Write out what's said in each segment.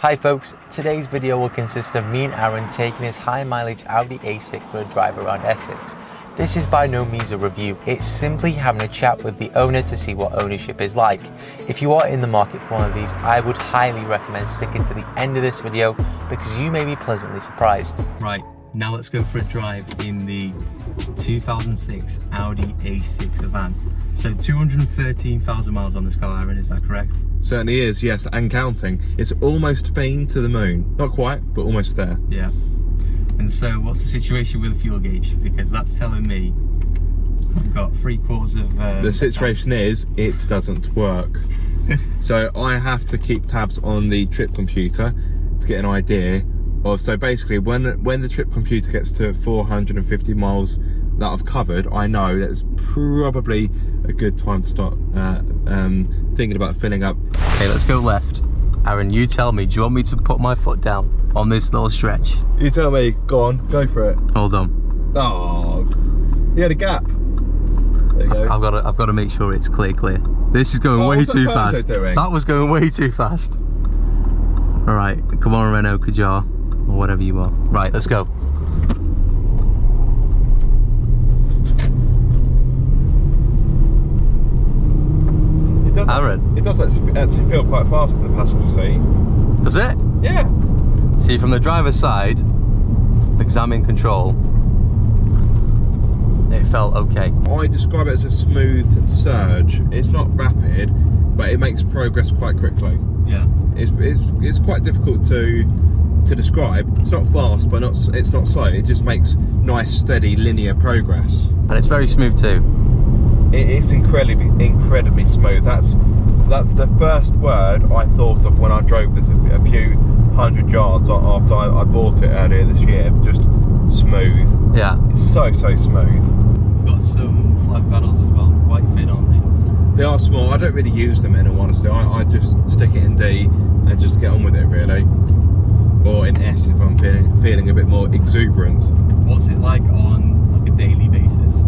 Hi folks, today's video will consist of me and Aaron taking this high mileage Audi A6 for a drive around Essex. This is by no means a review, it's simply having a chat with the owner to see what ownership is like. If you are in the market for one of these, I would highly recommend sticking to the end of this video because you may be pleasantly surprised. Right, now let's go for a drive in the 2006 Audi A6 Avant. So 213,000 miles on this car, Aaron, is that correct? Certainly is, yes, and counting. It's almost been to the moon. Not quite, but almost there. Yeah. And so what's the situation with the fuel gauge? Because that's telling me I've got 3/4 of... the situation is, it doesn't work. So I have to keep tabs on the trip computer to get an idea of, so basically when the trip computer gets to 450 miles that I've covered, I know that's probably a good time to start thinking about filling up. Okay, let's go left. Aaron, you tell me, do you want me to put my foot down on this little stretch? You tell me, go on, go for it. Hold on. Oh, you had a gap. There you go. I've got to make sure it's clear. This is going way too fast. That was going way too fast. All right, come on, Renault Kadjar, or whatever you are. Right, let's go. Aaron, it does actually feel quite fast in the passenger seat. Does it? Yeah. See, from the driver's side, examine control, it felt okay. I describe it as a smooth surge. It's not rapid, but it makes progress quite quickly. Yeah. It's quite difficult to describe. It's not fast, but it's not slow. It just makes nice, steady, linear progress. And it's very smooth too. It's incredibly smooth. That's the first word I thought of when I drove this a few hundred yards after I bought it earlier this year. Just smooth. Yeah. It's so smooth. We've got some flag pedals as well, quite thin, aren't they? They are small. I don't really use them in all honesty. I just stick it in D and just get on with it really. Or in S if I'm feeling a bit more exuberant. What's it like on like a daily basis?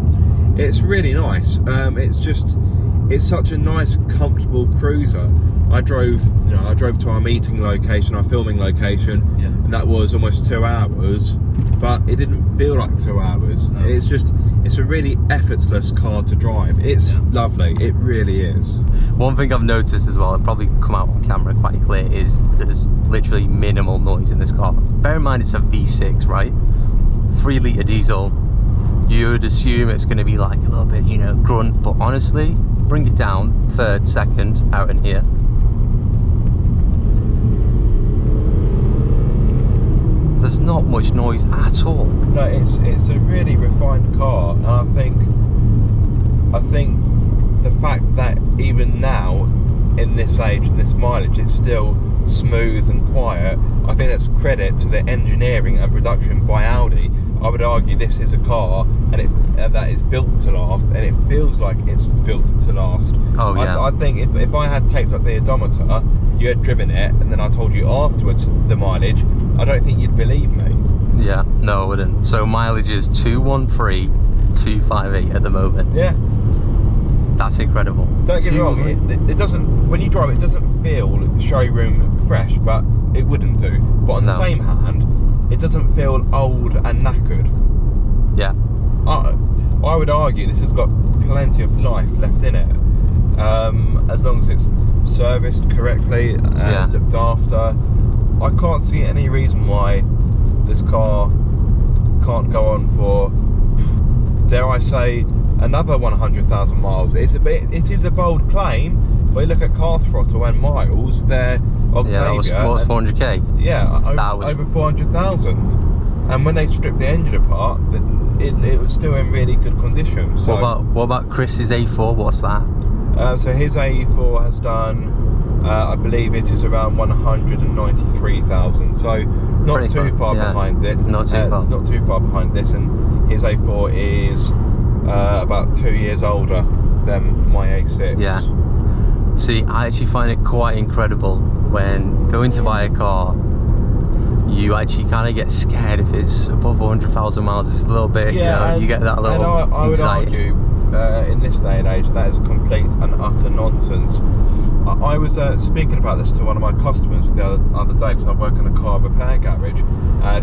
It's really nice. It's such a nice, comfortable cruiser. I drove to our meeting location, our filming location, yeah, and that was almost 2 hours, but it didn't feel like 2 hours. No. It's a really effortless car to drive. It's lovely. It really is. One thing I've noticed as well, it probably come out on camera quite clear, is there's literally minimal noise in this car. Bear in mind it's a V6, right? 3 litre diesel. You would assume it's going to be like a little bit, you know, grunt, but honestly, bring it down, third, second, out in here. There's not much noise at all. No, it's a really refined car, and I think the fact that even now, in this age and this mileage, it's still smooth and quiet, I think that's credit to the engineering and production by Audi. I would argue this is a car that is built to last, and it feels like it's built to last. Oh yeah. I think if I had taped up the odometer, you had driven it, and then I told you afterwards the mileage, I don't think you'd believe me. Yeah, no I wouldn't. So mileage is 213,258 at the moment. Yeah. That's incredible. Don't get me wrong, it doesn't, when you drive it doesn't feel showroom fresh, but it wouldn't do. But on the same hand, it doesn't feel old and knackered. Yeah. I would argue this has got plenty of life left in it. As long as it's serviced correctly and looked after. I can't see any reason why this car can't go on for, dare I say, another 100,000 miles. It is a bold claim, but you look at car throttle and miles, they're Octavia. Yeah, what was 400k? Yeah, over 400,000. And when they stripped the engine apart, it was still in really good condition. So what about Chris's A4? What's that? So his A4 has done, I believe it is around 193,000. So not too far behind this. Not too far behind this, and his A4 is about 2 years older than my A6. Yeah. See, I actually find it quite incredible when going to buy a car, you actually kind of get scared if it's above 100,000 miles. It's a little bit, yeah, you get that little I would anxiety. argue, in this day and age, that is complete and utter nonsense. I was speaking about this to one of my customers the other day, because I work in a car repair garage.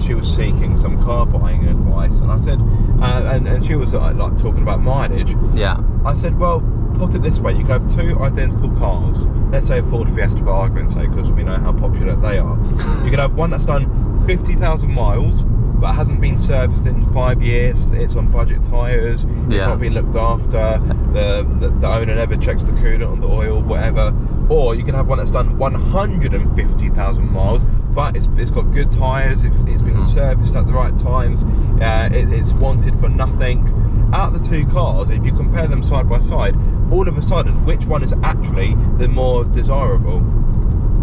She was seeking some car buying advice, and I said, and she was like talking about mileage. Yeah. I said, well, put it this way: you could have two identical cars. Let's say a Ford Fiesta, for argument's sake, because we know how popular they are. You could have one that's done 50,000 miles, but hasn't been serviced in 5 years. It's on budget tyres. It's not been looked after. The owner never checks the coolant or the oil, whatever. Or you can have one that's done 150,000 miles, but it's got good tyres. It's been serviced at the right times. It's wanted for nothing. Out of the two cars, if you compare them side by side, all of a sudden, which one is actually the more desirable?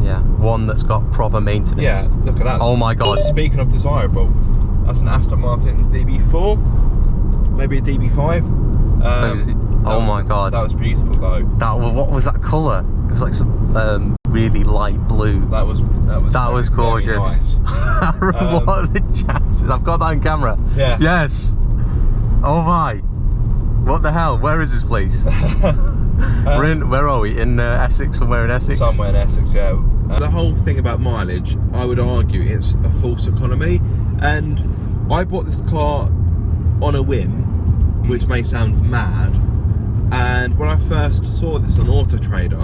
Yeah, one that's got proper maintenance. Yeah, look at that. Oh my God. Speaking of desirable, that's an Aston Martin DB4, maybe a DB5. Oh my God. That was beautiful though. What was that colour? It was like some really light blue. That was gorgeous. Very nice. What are the chances? I've got that on camera. Yeah. Yes. Oh my. What the hell? Where is this place? Where are we? In Essex? Somewhere in Essex? Somewhere in Essex, yeah. The whole thing about mileage, I would argue it's a false economy. And I bought this car on a whim, which may sound mad. And when I first saw this on Auto Trader,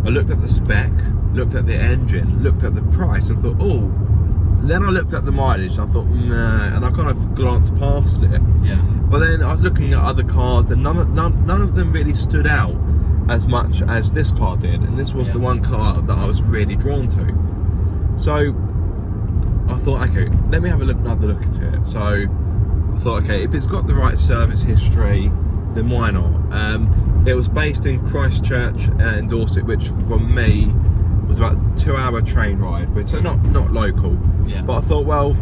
I looked at the spec, looked at the engine, looked at the price, and thought, oh. Then I looked at the mileage, I thought, nah, and I kind of glanced past it. Yeah. But then I was looking at other cars, and none of them really stood out as much as this car did. And this was the one car that I was really drawn to. So I thought, okay, let me have another look at it. So I thought, okay, if it's got the right service history, then why not? It was based in Christchurch in Dorset, which from me was about a 2-hour train ride, which so not local. Yeah. But I thought, well,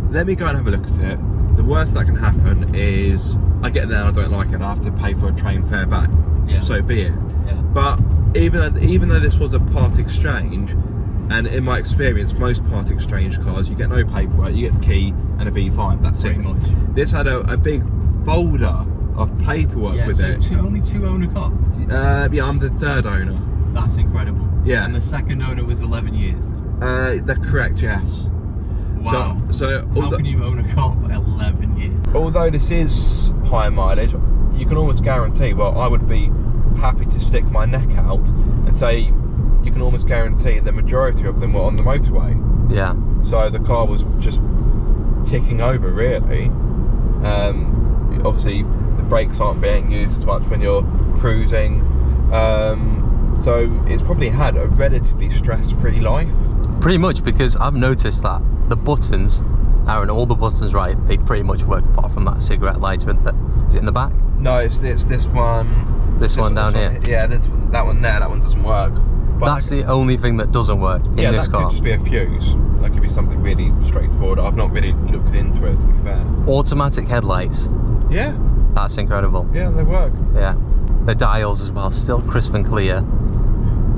let me go and have a look at it. The worst that can happen is I get there and I don't like it and I have to pay for a train fare back. Yeah. So be it. Yeah. But even though this was a part exchange, and in my experience, most part exchange cars, you get no paperwork, you get the key and a V5, that's Pretty it. much. This had a big folder of paperwork with it. Only two owner car? Yeah, I'm the third owner. That's incredible. Yeah. And the second owner was 11 years. They're correct, yes. Wow. So how can you own a car for 11 years? Although this is high mileage, you can almost guarantee, well, I would be happy to stick my neck out and say you can almost guarantee the majority of them were on the motorway. Yeah. So the car was just ticking over, really. Obviously, the brakes aren't being used as much when you're cruising. So it's probably had a relatively stress-free life. Pretty much, because I've noticed that the buttons, Aaron, all the buttons, right, they pretty much work apart from that cigarette lighter. Is it in the back? No, it's this one. This one down here? Yeah, that one there, that one doesn't work. But that's the only thing that doesn't work in this car. Yeah, that could just be a fuse. That could be something really straightforward. I've not really looked into it, to be fair. Automatic headlights. Yeah. That's incredible. Yeah, they work. Yeah. The dials as well, still crisp and clear.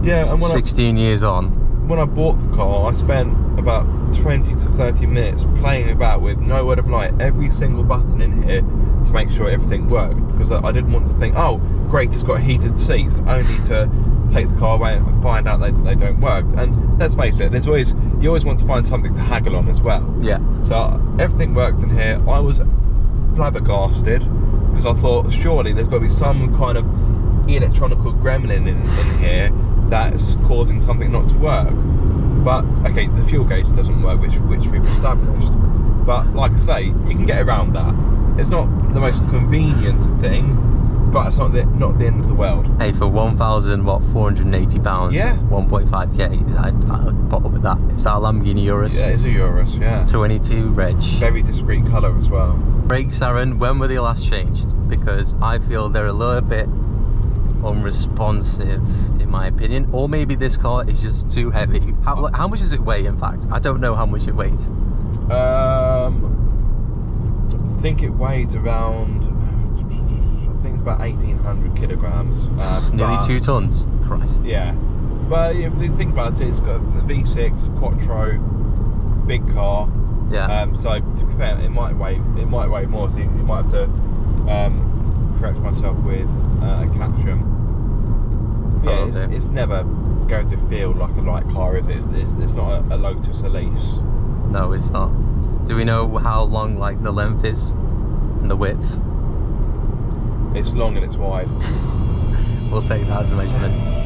Yeah, and 16 years on. When I bought the car, I spent about 20 to 30 minutes playing about with, no word of lie, every single button in here to make sure everything worked, because I didn't want to think, oh, great, it's got heated seats, only to take the car away and find out they don't work. And let's face it, you always want to find something to haggle on as well. Yeah. So everything worked in here. I was flabbergasted, because I thought, surely there's got to be some kind of electronical gremlin in here that's causing something not to work. But okay, the fuel gauge doesn't work, which we've established. But like I say, you can get around that. It's not the most convenient thing, but it's not the end of the world. Hey, for 480 pounds, yeah, 1.5k, I'd put up with that. It's that Lamborghini Urus. Yeah, it's a Urus, yeah. 22 reg. Very discreet colour as well. Brakes, Aaron, when were they last changed? Because I feel they're a little bit unresponsive, in my opinion. Or maybe this car is just too heavy. How much does it weigh, in fact? I don't know how much it weighs. I think it weighs around, I think it's about 1,800 kilograms. Nearly 2 tons. Christ. Yeah. But if you think about it, it's got a V6 Quattro, big car. Yeah. So to be fair, it might weigh more. So you might have to correct myself with a caption. Yeah, it's never going to feel like a light car, is it? It's not a Lotus Elise. No, it's not. Do we know how long like the length is and the width? It's long and it's wide. We'll take that as a measurement.